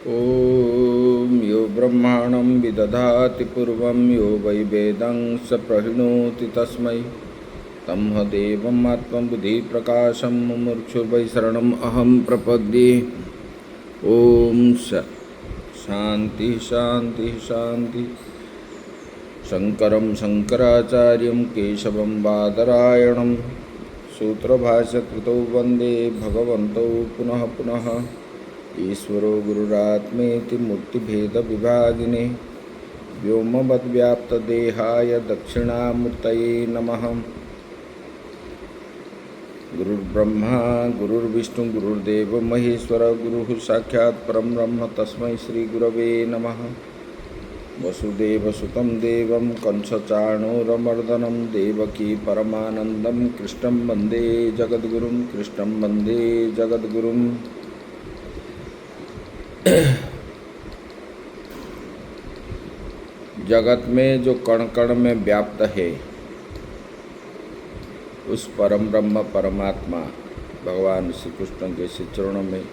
ॐ यो ब्रह्माणं विदधाति पूर्वं यो वै वेदं स प्रणोति तस्मै तमहदेवम् आत्मबुद्धिप्रकाशं मुमुक्षुर्वै शरणम् अहं प्रपद्ये। ॐ शान्ति शान्ति शान्ति। शङ्करं शङ्कराचार्यं केशवं बादरायणं सूत्रभाष्यकृतौ वन्दे भगवन्तौ पुनः पुनः। ईश्वरो गुरुरात्मेति मूर्तिभेदविभागिने व्योमवद्व्याप्तदेहाय दक्षिणामूर्तये नमः। गुरुर्ब्रह्मा गुरुर्विष्णु गुरुर्देव महेश्वर गुरुः साक्षात् परं ब्रह्म तस्मै श्रीगुरवे नमः। वसुदेवसुतं देवं कंसचाणूरमर्दनं देवकी परमानन्दं कृष्णं वन्दे जगद्गुरुं कृष्णं वन्दे जगद्गुरुं। जगत में जो कण कण में व्याप्त है उस परम ब्रह्म परमात्मा भगवान श्री कृष्ण के श्री चरणों में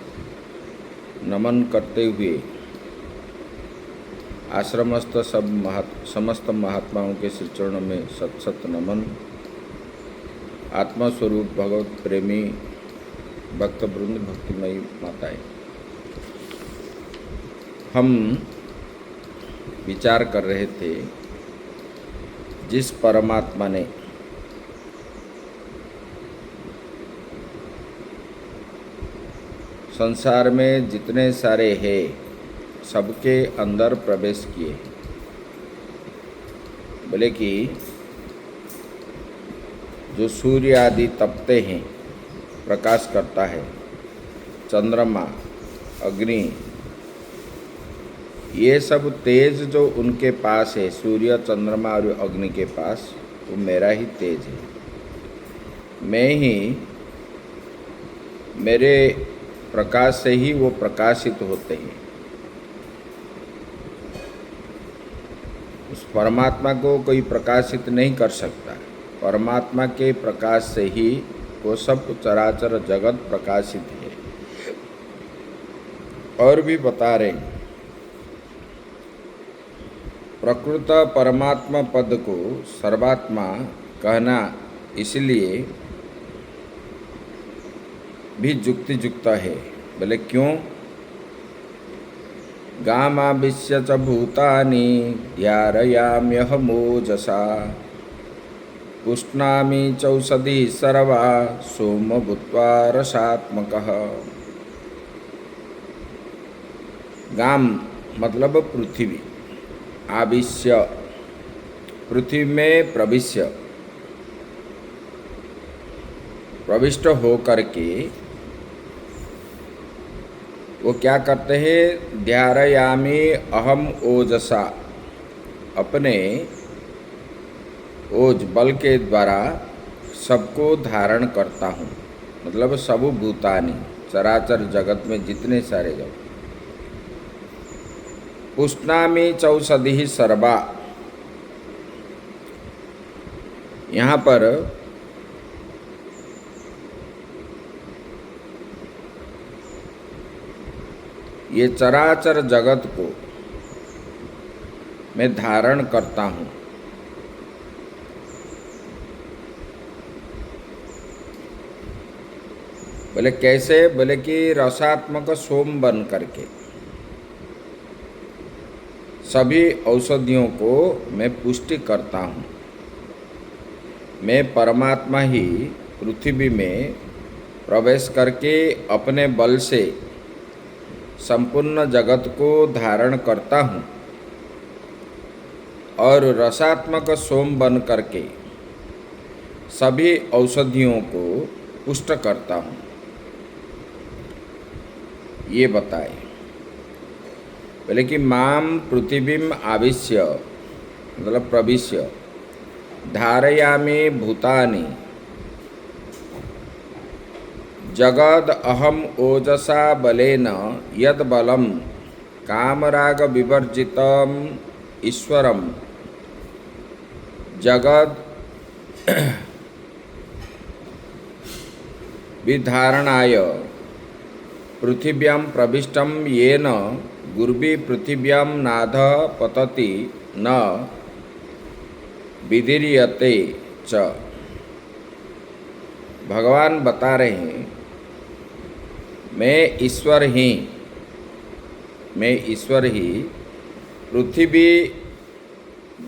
नमन करते हुए आश्रमस्थ समस्त महात्माओं के श्री चरणों में सत सत नमन। आत्मस्वरूप भगवत प्रेमी भक्त वृंद भक्तिमयी माताएं, हम विचार कर रहे थे जिस परमात्मा ने संसार में जितने सारे हैं सबके अंदर प्रवेश किए। बोले कि जो सूर्य आदि तपते हैं प्रकाश करता है, चंद्रमा अग्नि, ये सब तेज जो उनके पास है, सूर्य चंद्रमा और अग्नि के पास, वो मेरा ही तेज है। मैं ही, मेरे प्रकाश से ही वो प्रकाशित होते हैं। उस परमात्मा को कोई प्रकाशित नहीं कर सकता। परमात्मा के प्रकाश से ही वो सब चराचर जगत प्रकाशित है। और भी बता रहे हैं, प्रकृत परमात्मा पद को सर्वात्मा कहना इसलिए भी युक्तियुक्त है। बोले क्यों? गामाविश्य च भूतानि ध्यारयाम्यहमोजसा पुष्णामि चौषधि सर्वा सोम भूत्वा रसात्मकः। गाम मतलब पृथ्वी, आविश्य पृथ्वी में प्रविष्ट होकर के वो क्या करते हैं? ध्यारयामि अहम ओजसा, अपने ओज बल के द्वारा सबको धारण करता हूँ। मतलब सब भूतानि, चराचर जगत में जितने सारे जगत। पुष्णामि चौषधि सर्वा, यहाँ पर ये चराचर जगत को मैं धारण करता हूँ। बोले कैसे? बोले कि रसात्मक सोम बन करके सभी औषधियों को मैं पुष्टि करता हूँ। मैं परमात्मा ही पृथ्वी में प्रवेश करके अपने बल से संपूर्ण जगत को धारण करता हूँ और रसात्मक सोम बन करके सभी औषधियों को पुष्ट करता हूँ। ये बताए। बोले कि माम पृथिवीम आविश्य मतलब प्रविश्य धारयामि भूतानि जगद अहम ओजसा बलेन यद बलम कामराग विवर्जितम ईश्वरम जगद विधारणाय पृथिव्यां प्रविष्टं येन गुर्वी पृथिव्यां नाध पतति न विदीर्यते च। भगवान बता रहे हैं मैं ईश्वर ही पृथ्वी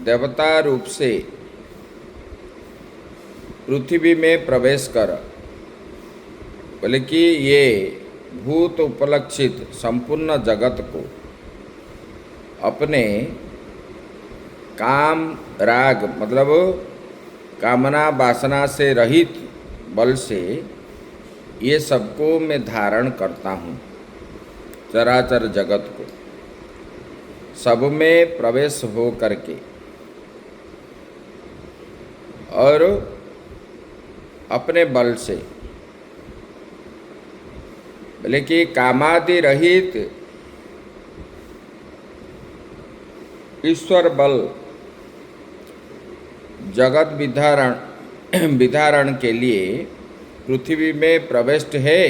देवता रूप से पृथ्वी में प्रवेश कर, बोले कि ये भूत उपलक्षित संपूर्ण जगत को अपने काम राग मतलब कामना वासना से रहित बल से ये सबको मैं धारण करता हूँ। चराचर जगत को सब में प्रवेश हो करके और अपने बल से, बोले कि कामादि रहित ईश्वर बल जगत विधारण के लिए पृथ्वी में प्रविष्ट है,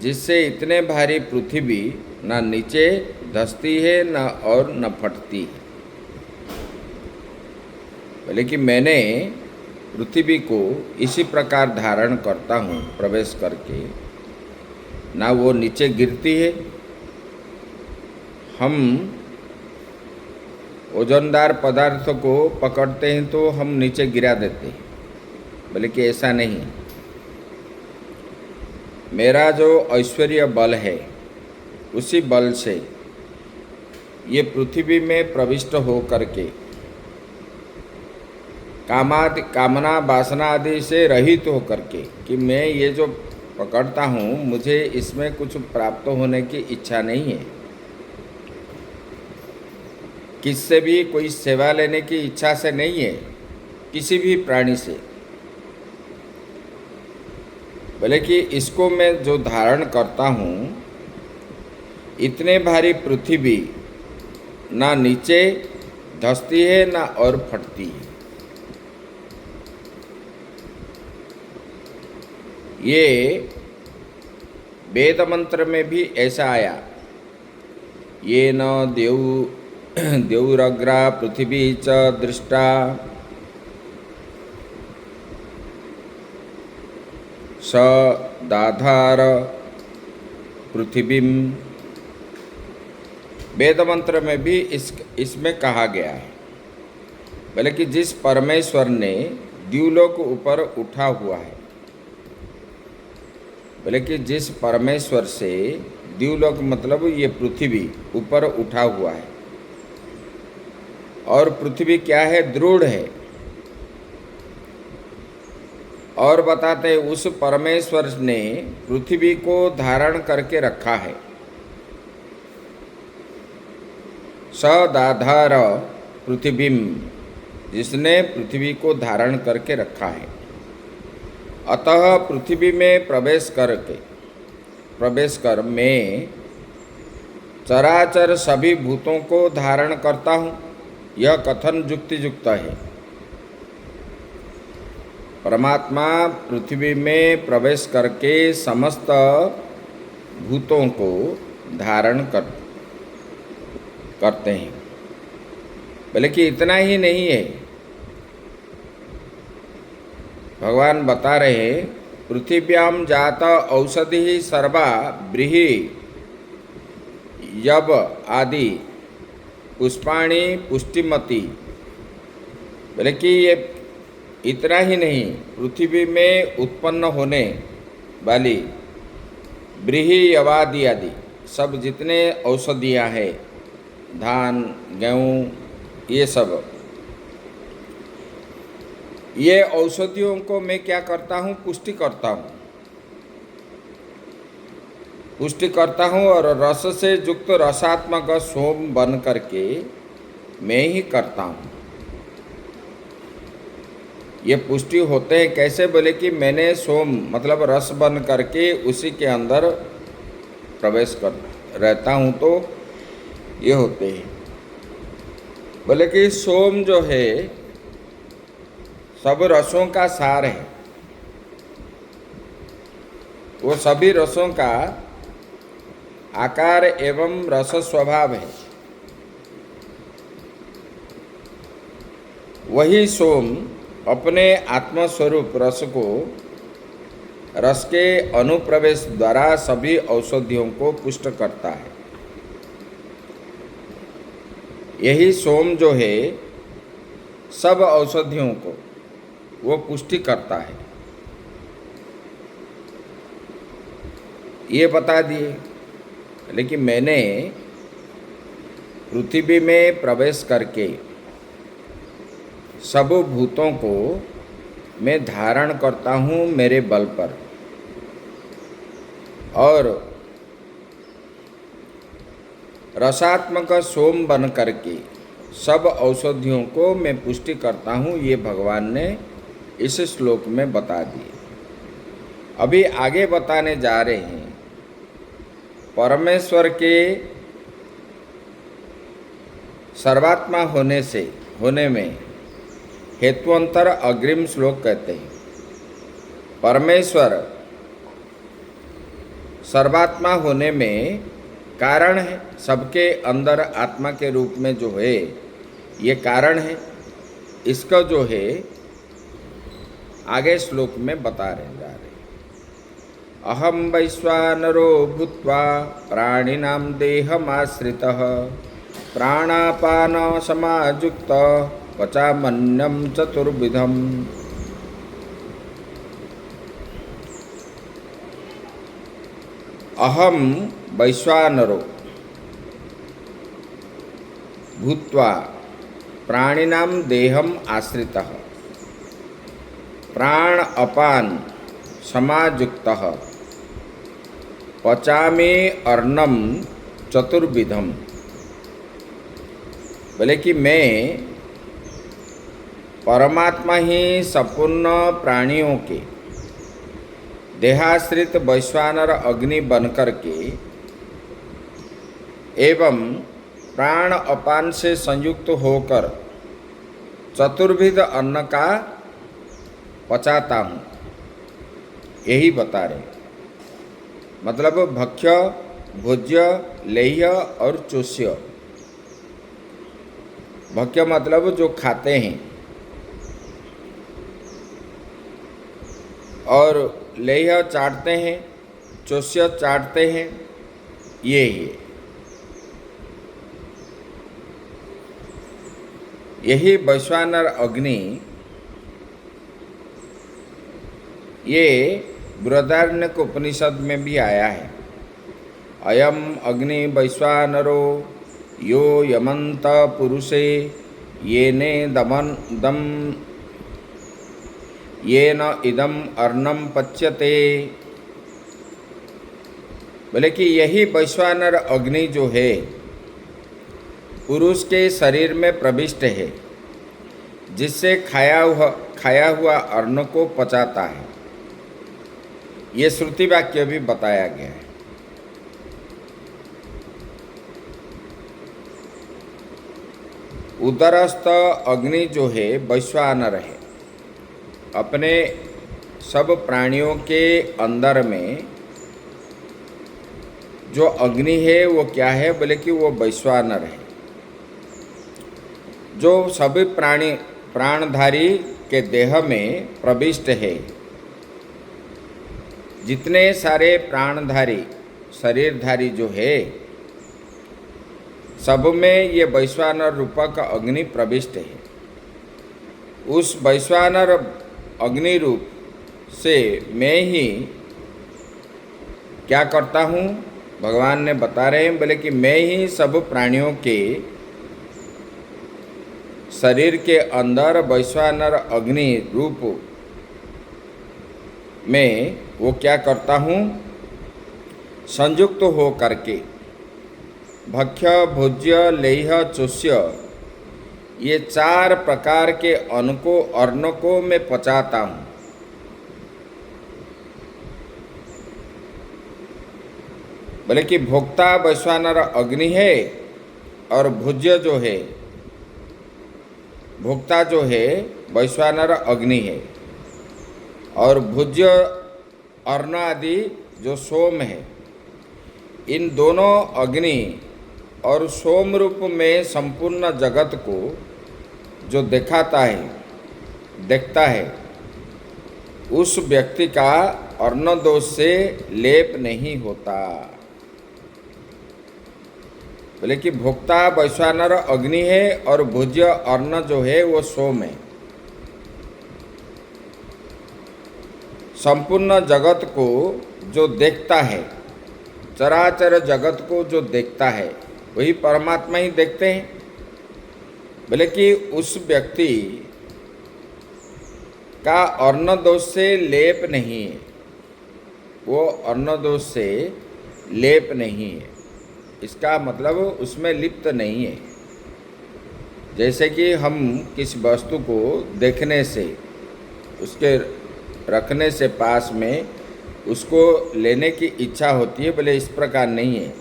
जिससे इतने भारी पृथ्वी न नीचे धंसती है न और न फटती है। बोले कि मैंने पृथ्वी को इसी प्रकार धारण करता हूँ प्रवेश करके, ना वो नीचे गिरती है। हम ओजनदार पदार्थों को पकड़ते हैं तो हम नीचे गिरा देते हैं, बोले कि ऐसा नहीं। मेरा जो ऐश्वर्य बल है उसी बल से ये पृथ्वी में प्रविष्ट हो करके कामना वासना आदि से रहित हो करके कि मैं ये जो पकड़ता हूँ मुझे इसमें कुछ प्राप्त होने की इच्छा नहीं है, किससे भी कोई सेवा लेने की इच्छा से नहीं है, किसी भी प्राणी से। बोले कि इसको मैं जो धारण करता हूँ, इतने भारी पृथ्वी ना नीचे धंसती है ना और फटती है। ये वेद मंत्र में भी ऐसा आया, ये न देवुरग्रा पृथ्वी च दृष्टा स दाधार पृथ्वीं। वेद मंत्र में भी इसमें कहा गया है, बोले कि जिस परमेश्वर ने द्युलोक ऊपर उठा हुआ है, बोले कि जिस परमेश्वर से द्युलोक मतलब ये पृथ्वी ऊपर उठा हुआ है, और पृथ्वी क्या है, दृढ़ है। और बताते उस परमेश्वर ने पृथ्वी को धारण करके रखा है। सदाधार पृथ्वीं, जिसने पृथ्वी को धारण करके रखा है। अतः पृथ्वी में प्रवेश कर मैं चराचर सभी भूतों को धारण करता हूँ। यह कथन युक्तियुक्त है। परमात्मा पृथ्वी में प्रवेश करके समस्त भूतों को धारण करते हैं। बोले कि इतना ही नहीं है, भगवान बता रहे पृथिव्याम जात औषधि सर्वा ब्रीहि यब आदि पुष्पाणि पुष्टिमती। बोले कि ये इतना ही नहीं, पृथ्वी में उत्पन्न होने वाली ब्रीहि यवादि आदि सब जितने औषधियाँ हैं, धान गेहूँ ये सब, ये औषधियों को मैं क्या करता हूँ, पुष्टि करता हूँ और रस से युक्त रसात्मक सोम बन करके मैं ही करता हूँ। ये पुष्टि होते हैं कैसे, बोले कि मैंने सोम मतलब रस बन करके उसी के अंदर प्रवेश कर रहता हूँ, तो ये होते हैं। बोले कि सोम जो है सब रसों का सार है, वो सभी रसों का आकार एवं रस स्वभाव है, वही सोम अपने आत्मस्वरूप रस को रस के अनुप्रवेश द्वारा सभी औषधियों को पुष्ट करता है। यही सोम जो है सब औषधियों को वो पुष्टि करता है, ये बता दिए। लेकिन मैंने पृथ्वी में प्रवेश करके सब भूतों को मैं धारण करता हूँ मेरे बल पर, और रसात्मक सोम बन करके सब औषधियों को मैं पुष्टि करता हूँ, ये भगवान ने इस श्लोक में बता दिए। अभी आगे बताने जा रहे हैं परमेश्वर के सर्वात्मा होने में हेतुअंतर अग्रिम श्लोक कहते हैं। परमेश्वर सर्वात्मा होने में कारण है, सबके अंदर आत्मा के रूप में जो है ये कारण है, इसका जो है आगे श्लोक में बता रहे जा रहे। अहम वैश्वानरो भूत्वा प्राणिनां देहमाश्रितः प्राणापान समायुक्त पचामन्यं चतुर्विधम्। अहम वैश्वानरो भूत्वा प्राणिनां देहम आश्रितः प्राण अपान समायुक्तः पचामि अर्णम चतुर्विधम। बोले कि मैं परमात्मा ही संपूर्ण प्राणियों के देहाश्रित वैश्वानर अग्नि बनकर के एवं प्राण अपान से संयुक्त होकर चतुर्विध अन्न का पचाता हूँ, यही बता रहे। मतलब भक्ष्य, भोज्य, लेह्य और चोष्य। भक्ष्य मतलब जो खाते हैं, और लेह्य चाटते हैं, चोष्य चाटते हैं, ये है। यही वैश्वानर अग्नि, ये बृहदारण्यक उपनिषद में भी आया है। अयम अग्नि वैश्वानरो यो यमंत पुरुषे येने येन इदम अर्णम पच्यते। बोले कि यही वैश्वानर अग्नि जो है पुरुष के शरीर में प्रविष्ट है, जिससे खाया हुआ अन्न को पचाता है। ये श्रुति वाक्य भी बताया गया है। उदरस्थ अग्नि जो है वैश्वानर है, अपने सब प्राणियों के अंदर में जो अग्नि है वो क्या है? बोले कि वो वैश्वानर है, जो सभी प्राणधारी के देह में प्रविष्ट है। जितने सारे प्राणधारी शरीरधारी जो है, सब में ये वैश्वानर रूपक अग्नि प्रविष्ट है। उस वैश्वानर अग्नि रूप से मैं ही क्या करता हूँ? भगवान ने बता रहे हैं, बोले कि मैं ही सब प्राणियों के शरीर के अंदर वैश्वानर अग्नि रूप में वो क्या करता हूँ? संयुक्त हो करके भक्ष्य, भोज्य, लेह्य, चोष्य, ये 4 प्रकार के अन्न को मैं पचाता हूँ। बोले कि भोक्ता वैश्वानर अग्नि है, और भोज्य जो है, भोक्ता जो है वैश्वानर अग्नि है, और भोज्य अन्न आदि जो सोम है, इन दोनों अग्नि और सोम रूप में संपूर्ण जगत को जो देखता है उस व्यक्ति का अन्न दोष से लेप नहीं होता। बोले कि भोक्ता वैश्वानर अग्नि है और भोज्य अन्न जो है वो सोम है। संपूर्ण जगत को जो देखता है, चराचर जगत को जो देखता है, वही परमात्मा ही देखते हैं। बोले कि उस व्यक्ति का अन्न दोष से लेप नहीं है, वो अन्न दोष से लेप नहीं है। इसका मतलब उसमें लिप्त नहीं है। जैसे कि हम किसी वस्तु को देखने से, उसके रखने से पास में उसको लेने की इच्छा होती है, बोले इस प्रकार नहीं है।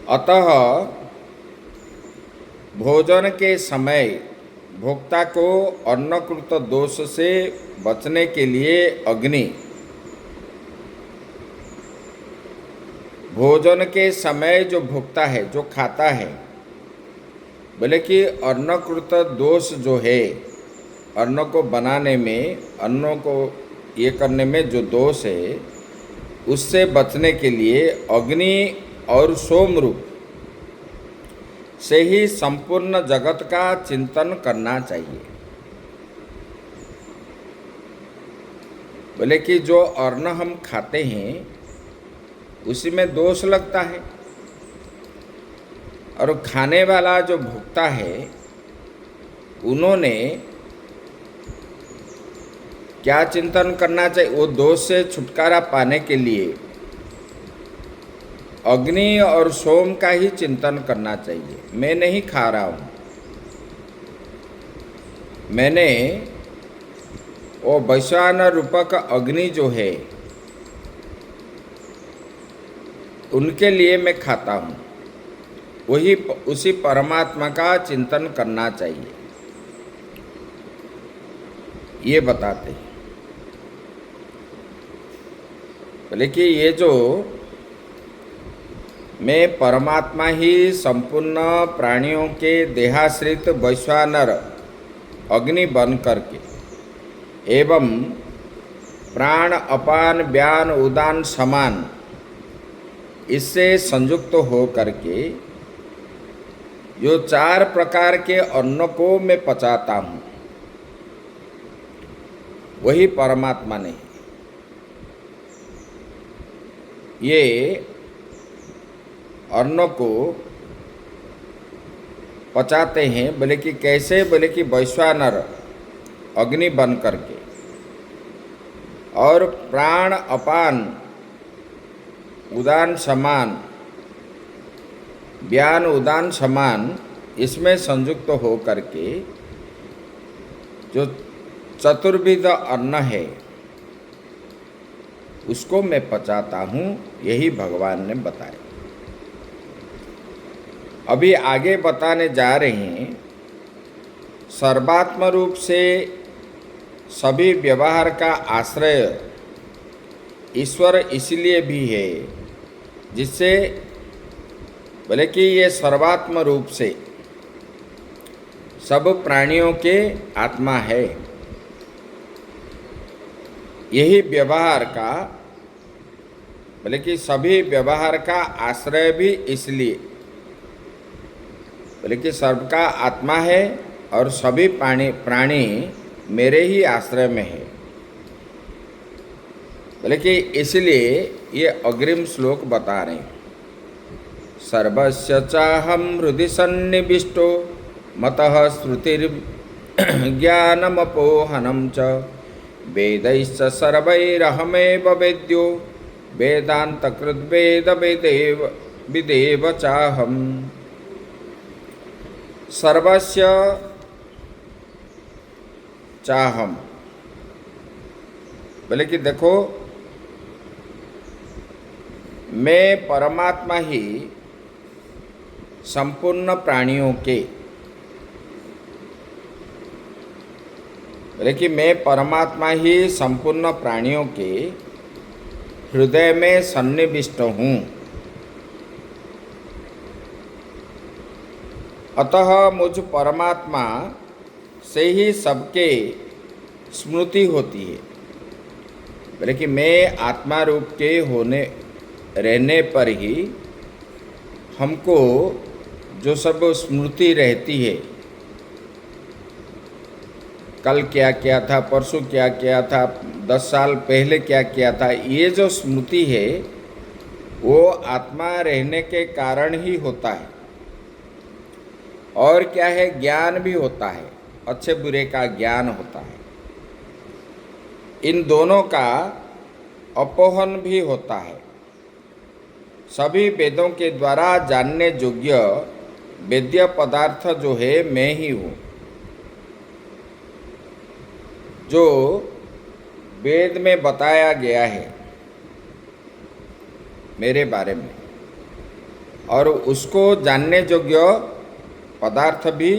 अतः भोजन के समय भोक्ता को अन्नकृत दोष से बचने के लिए अग्नि, भोजन के समय जो भोक्ता है, जो खाता है, बोले कि अन्नकृत दोष जो है, अन्न को बनाने में, अन्नों को ये करने में जो दोष है, उससे बचने के लिए अग्नि और सोम रूप से ही संपूर्ण जगत का चिंतन करना चाहिए। बोले कि जो अन्न हम खाते हैं उसी में दोष लगता है, और खाने वाला जो भोक्ता है उन्होंने क्या चिंतन करना चाहिए? वो दोष से छुटकारा पाने के लिए अग्नि और सोम का ही चिंतन करना चाहिए। मैं नहीं खा रहा हूँ, मैंने वो वैश्वानर रूपक अग्नि जो है उनके लिए मैं खाता हूँ, वही उसी परमात्मा का चिंतन करना चाहिए, ये बताते हैं। बोले कि ये जो मैं परमात्मा ही संपूर्ण प्राणियों के देहाश्रित वैश्वानर अग्नि बन करके एवं प्राण अपान व्यान उदान समान इससे संयुक्त हो करके जो 4 प्रकार के अन्न को मैं पचाता हूँ, वही परमात्मा ने ये अन्न को पचाते हैं। बोले कि कैसे? बोले कि वैश्वानर अग्नि बन करके और प्राण अपान उदान समान, व्यान उदान समान इसमें संयुक्त हो करके जो चतुर्विध अन्न है उसको मैं पचाता हूँ, यही भगवान ने बताया। अभी आगे बताने जा रहे हैं, सर्वात्म रूप से सभी व्यवहार का आश्रय ईश्वर इसलिए भी है जिससे, बोले कि ये सर्वात्म रूप से सब प्राणियों के आत्मा है। यही व्यवहार का, बोले कि सभी व्यवहार का आश्रय भी इसलिए, बोले कि सबका आत्मा है और सभी प्राणी मेरे ही आश्रय में है। बोले कि इसलिए ये अग्रिम श्लोक बता रहे हैं। सर्वस्य चाहम हृदि सन्निविष्टो मतः श्रुतिर्ज्ञानमपोहनं च वेदैश्च सर्वैरहमेव वेद्यो वेदान्तकृद्वेद विदेव चाहम्। सर्वस्य चाहम, बोले कि देखो मैं परमात्मा ही संपूर्ण प्राणियों के, बोले कि मैं परमात्मा ही संपूर्ण प्राणियों के हृदय में सन्निविष्ट हूँ। अतः मुझ परमात्मा से ही सबके स्मृति होती है। बोले कि मैं आत्मा रूप के होने रहने पर ही हमको जो सब स्मृति रहती है, कल क्या किया था, परसों क्या किया था, 10 साल पहले क्या किया था, ये जो स्मृति है वो आत्मा रहने के कारण ही होता है। और क्या है, ज्ञान भी होता है, अच्छे बुरे का ज्ञान होता है। इन दोनों का अपोहन भी होता है। सभी वेदों के द्वारा जानने योग्य वेद्य पदार्थ जो है मैं ही हूँ। जो वेद में बताया गया है मेरे बारे में, और उसको जानने योग्य पदार्थ भी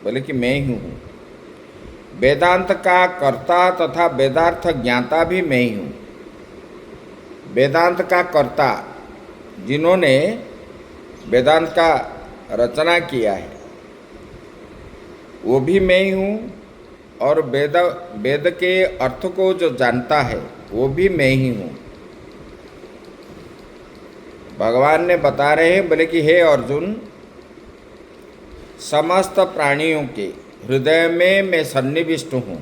बोले कि मैं ही हूँ। वेदांत का कर्ता तथा वेदार्थ ज्ञाता भी मैं ही हूँ। वेदांत का कर्ता, जिन्होंने वेदांत का रचना किया है, वो भी मैं ही हूँ। और वेद के अर्थ को जो जानता है वो भी मैं ही हूँ। भगवान ने बता रहे हैं, बोले कि हे अर्जुन, समस्त प्राणियों के हृदय में मैं सन्निविष्ट हूँ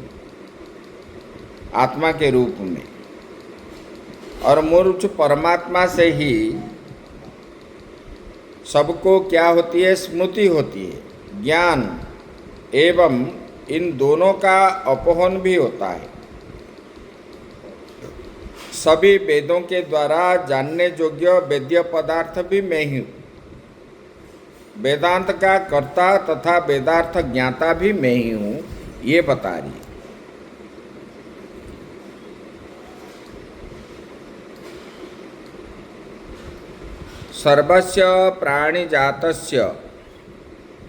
आत्मा के रूप में। और मुझ परमात्मा से ही सबको क्या होती है, स्मृति होती है, ज्ञान, एवं इन दोनों का अपोहन भी होता है। सभी वेदों के द्वारा जानने योग्य वेद्य पदार्थ भी मैं ही हूँ। वेदांत का कर्ता तथा वेदार्थ ज्ञाता भी मैं ही हूँ, ये बता रही है। सर्वस्य प्राणिजातस्य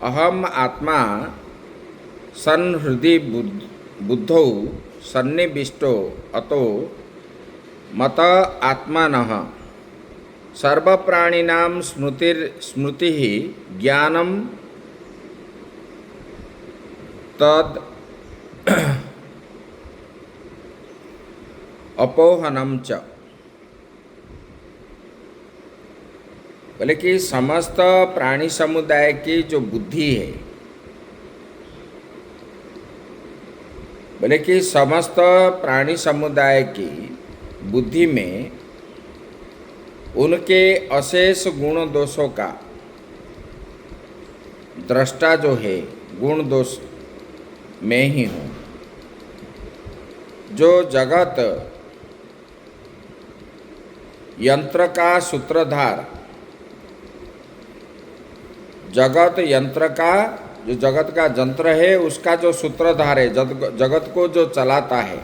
अहम आत्मा सन्हृदि बुद्धौ सन्निविष्टो अतो मत आत्मनः सर्वप्राणिनां स्मृति ज्ञानम तद अपोहनम च। बोले कि समस्त प्राणी समुदाय की जो बुद्धि है, बोले कि समस्त प्राणी समुदाय की बुद्धि में उनके अशेष गुण दोषों का दृष्टा जो है, गुण दोष मैं ही हूँ। जो जगत यंत्र का सूत्रधार, जगत यंत्र का, जो जगत का यंत्र है उसका जो सूत्रधार है, जगत को जो चलाता है,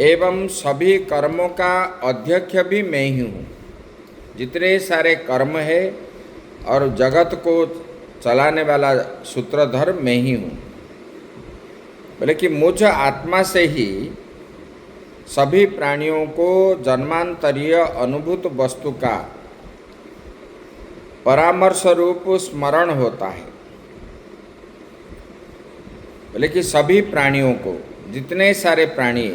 एवं सभी कर्मों का अध्यक्ष भी मैं ही हूँ। जितने सारे कर्म है और जगत को चलाने वाला सूत्रधर मैं ही हूँ। बोले कि मुझ आत्मा से ही सभी प्राणियों को जन्मांतरीय अनुभूत वस्तु का परामर्श रूप स्मरण होता है। बोले कि सभी प्राणियों को, जितने सारे प्राणी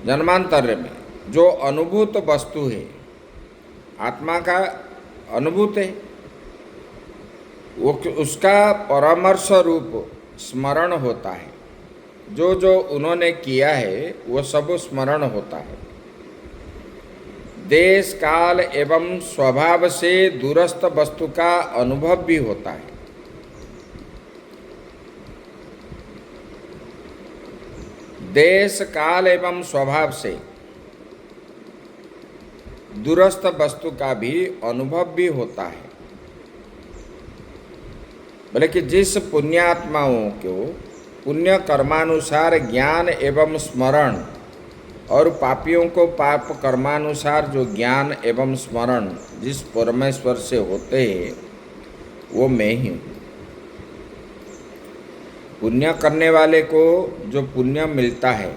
जन्मांतर में जो अनुभूत वस्तु है, आत्मा का अनुभूत है, वो उसका परामर्श रूप स्मरण होता है। जो जो उन्होंने किया है वो सब स्मरण होता है। देश काल एवं स्वभाव से दूरस्थ वस्तु का अनुभव भी होता है। देश काल एवं स्वभाव से दूरस्थ वस्तु का भी अनुभव भी होता है। बोले कि जिस पुण्यात्माओं को पुण्य कर्मानुसार ज्ञान एवं स्मरण, और पापियों को पाप कर्मानुसार जो ज्ञान एवं स्मरण जिस परमेश्वर से होते हैं वो मैं ही हूँ। पुण्य करने वाले को जो पुण्य मिलता है,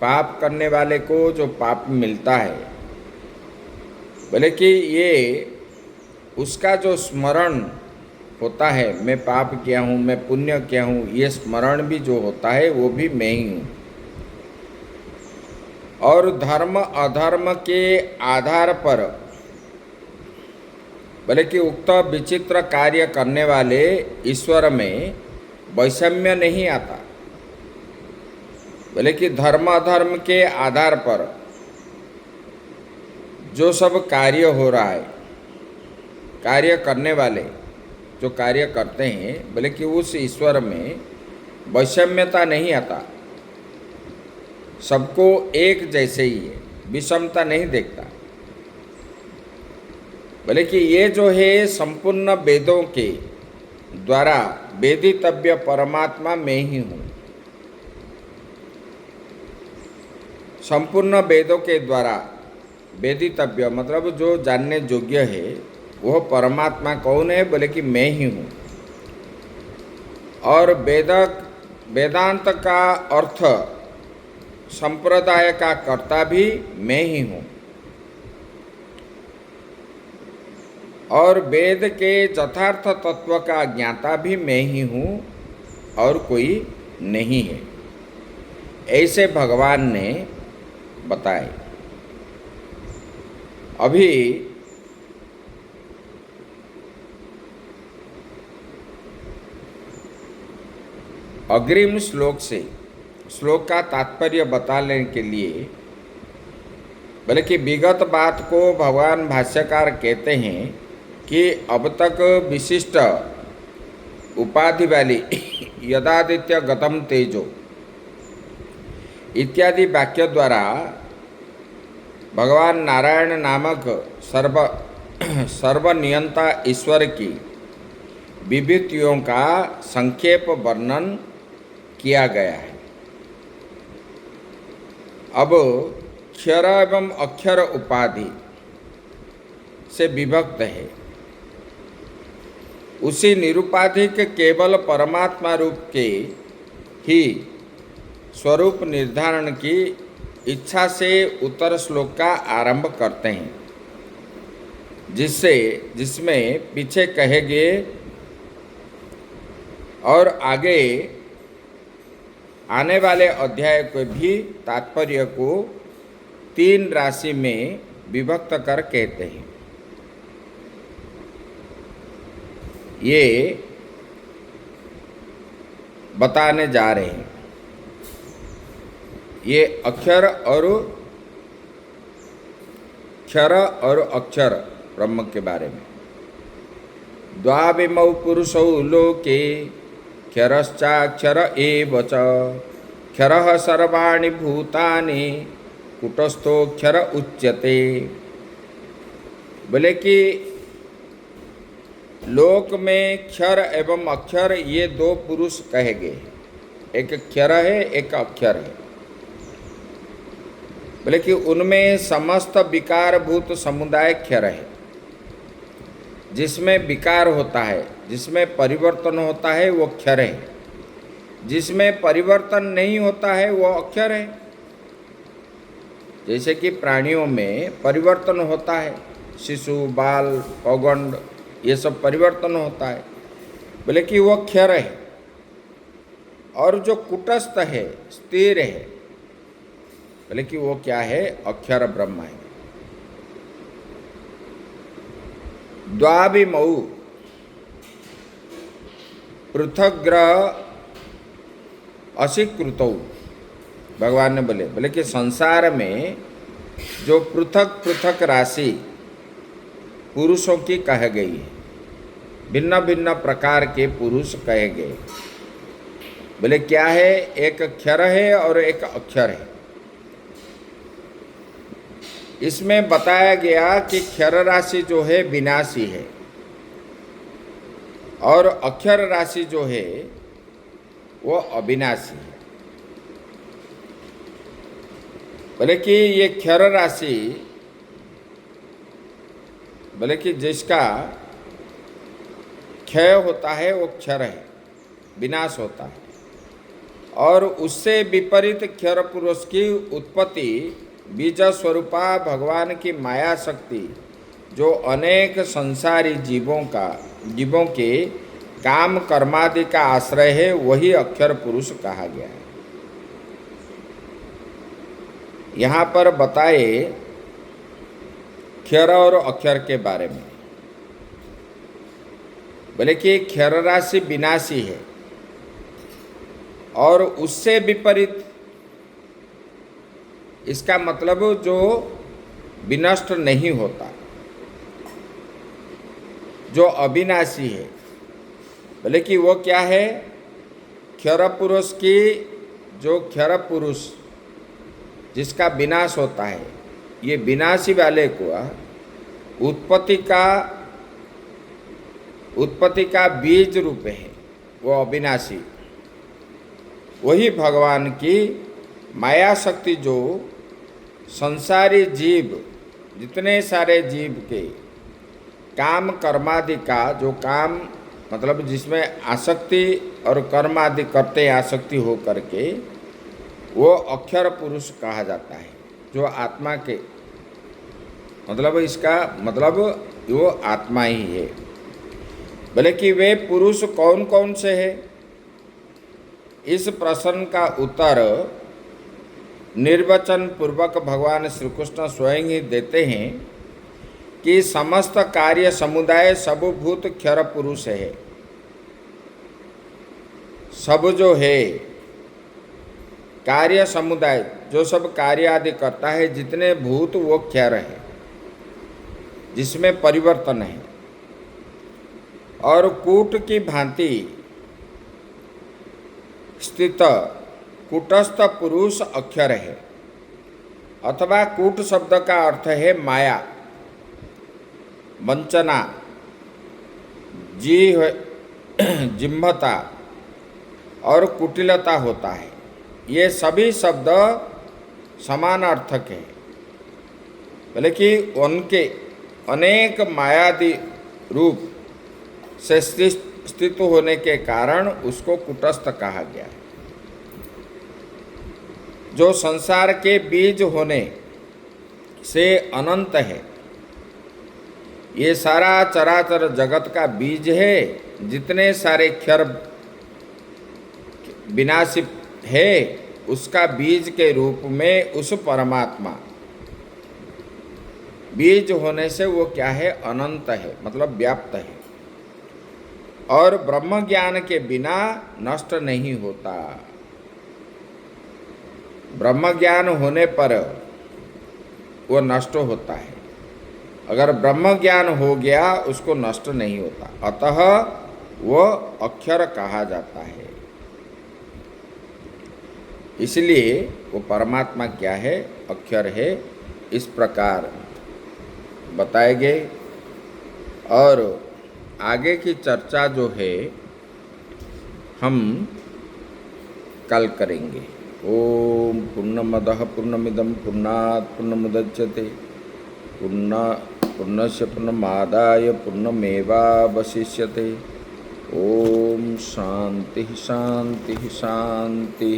पाप करने वाले को जो पाप मिलता है, बोले कि ये उसका जो स्मरण होता है, मैं पाप किया हूँ, मैं पुण्य किया हूँ, ये स्मरण भी जो होता है वो भी मैं ही हूँ। और धर्म अधर्म के आधार पर बोले कि उक्त विचित्र कार्य करने वाले ईश्वर में वैषम्य नहीं आता। बोले कि धर्म अधर्म के आधार पर जो सब कार्य हो रहा है, कार्य करने वाले जो कार्य करते हैं, बोले कि उस ईश्वर में वैषम्यता नहीं आता, सबको एक जैसे ही है, विषमता नहीं देखता। बोले कि ये जो है संपूर्ण वेदों के द्वारा वेदितव्य परमात्मा मैं ही हूँ। संपूर्ण वेदों के द्वारा वेदितव्य मतलब जो जानने योग्य है वह परमात्मा कौन है? बोले कि मैं ही हूँ। और वेदांत का अर्थ संप्रदाय का कर्ता भी मैं ही हूँ। और वेद के यथार्थ तत्व का ज्ञाता भी मैं ही हूँ और कोई नहीं है, ऐसे भगवान ने बताए। अभी अग्रिम श्लोक से श्लोक का तात्पर्य बताने के लिए बोले कि विगत बात को भगवान भाष्यकार कहते हैं कि अब तक विशिष्ट उपाधि वाली यदादित्य गतम तेजो इत्यादि वाक्य द्वारा भगवान नारायण नामक सर्वनियंता ईश्वर की विभूतियों का संक्षेप वर्णन किया गया है। अब क्षर एवं अक्षर उपाधि से विभक्त है। उसी निरुपाधिक केवल परमात्मा रूप के ही स्वरूप निर्धारण की इच्छा से उत्तर श्लोक का आरंभ करते हैं, जिसमें पीछे कहे गए और आगे आने वाले अध्याय को भी तात्पर्य को 3 राशि में विभक्त कर कहते हैं। ये बताने जा रहे हैं, ये अक्षर और क्षर और अक्षर ब्रह्म के बारे में। द्वाविमौ पुरुषौ लोके क्षरश्चाक्षर एव च क्षरः सर्वाणि भूतानि कुटस्थोक्षर उच्यते। बोले कि लोक में क्षर एवं अक्षर ये 2 पुरुष कहे गए, एक क्षर है एक अक्षर है। बोले कि उनमें समस्त विकारभूत समुदाय क्षर है, जिसमें विकार होता है, जिसमें परिवर्तन होता है वो क्षर है, जिसमें परिवर्तन नहीं होता है वो अक्षर है। जैसे कि प्राणियों में परिवर्तन होता है, शिशु, बाल, पौगंड, ये सब परिवर्तन होता है, बोले कि वो क्षर है। और जो कुटस्थ है, स्थिर है, बोले कि वो क्या है? अक्षर ब्रह्म है। द्वाविमौ पृथग्ग्रह असिकृतौ, भगवान ने बोले कि संसार में जो पृथक पृथक राशि पुरुषों की कह गई है, भिन्न भिन्न प्रकार के पुरुष कहे गए। बोले क्या है? एक क्षर है और एक अक्षर है। इसमें बताया गया कि क्षर राशि जो है विनाशी है और अक्षर राशि जो है वो अविनाशी है। बोले कि ये क्षर राशि, बोले कि जिसका क्षय होता है वो क्षर है, विनाश होता है। और उससे विपरीत क्षर पुरुष की उत्पत्ति बीज स्वरूपा भगवान की माया शक्ति जो अनेक संसारी जीवों के काम कर्मादि का आश्रय है, वही अक्षर पुरुष कहा गया है। यहाँ पर बताए क्षर और अक्षर के बारे में। बोले कि क्षर राशि विनाशी है और उससे विपरीत, इसका मतलब जो विनष्ट नहीं होता, जो अविनाशी है। बोले कि वो क्या है? क्षर पुरुष की, जो क्षर पुरुष जिसका विनाश होता है, ये विनाशी वाले को उत्पत्ति का बीज रूप है, वो अविनाशी। वही भगवान की माया शक्ति जो संसारी जीव, जितने सारे जीव के काम कर्मादि का जो काम, मतलब जिसमें आसक्ति और कर्म आदि करते आसक्ति हो करके, वो अक्षर पुरुष कहा जाता है। जो आत्मा के, मतलब इसका मतलब वो आत्मा ही है। बोले कि वे पुरुष कौन कौन से है? इस प्रश्न का उत्तर निर्वचन पूर्वक भगवान श्री कृष्ण स्वयं ही देते हैं कि समस्त कार्य समुदाय सब भूत क्षर पुरुष है। सब जो है कार्य समुदाय, जो सब कार्य आदि करता है, जितने भूत वो क्षर है, जिसमें परिवर्तन है। और कूट की भांति स्थित कूटस्थ पुरुष अक्षर है, अथवा कूट शब्द का अर्थ है माया, वंचना, जिह्वता और कुटिलता होता है। ये सभी शब्द समान अर्थक है। बोले कि उनके अनेक मायादि रूप से स्थित होने के कारण उसको कुटस्थ कहा गया है। जो संसार के बीज होने से अनंत है, ये सारा चराचर जगत का बीज है। जितने सारे क्षर विनाशी है, उसका बीज के रूप में उस परमात्मा, बीज होने से वो क्या है? अनंत है, मतलब व्याप्त है, और ब्रह्म ज्ञान के बिना नष्ट नहीं होता। ब्रह्म ज्ञान होने पर वो नष्ट होता है। अगर ब्रह्म ज्ञान हो गया, उसको नष्ट नहीं होता, अतः वो अक्षर कहा जाता है। इसलिए वो परमात्मा क्या है? अक्षर है। इस प्रकार बताए गए। और आगे की चर्चा जो है हम कल करेंगे। ओम पूर्णमदः पूर्णमिदं पूर्णात् पूर्णमुदच्यते पूर्णस्य पूर्णमादाय पूर्णमेवावशिष्यते। ओम शांति शांति शांति।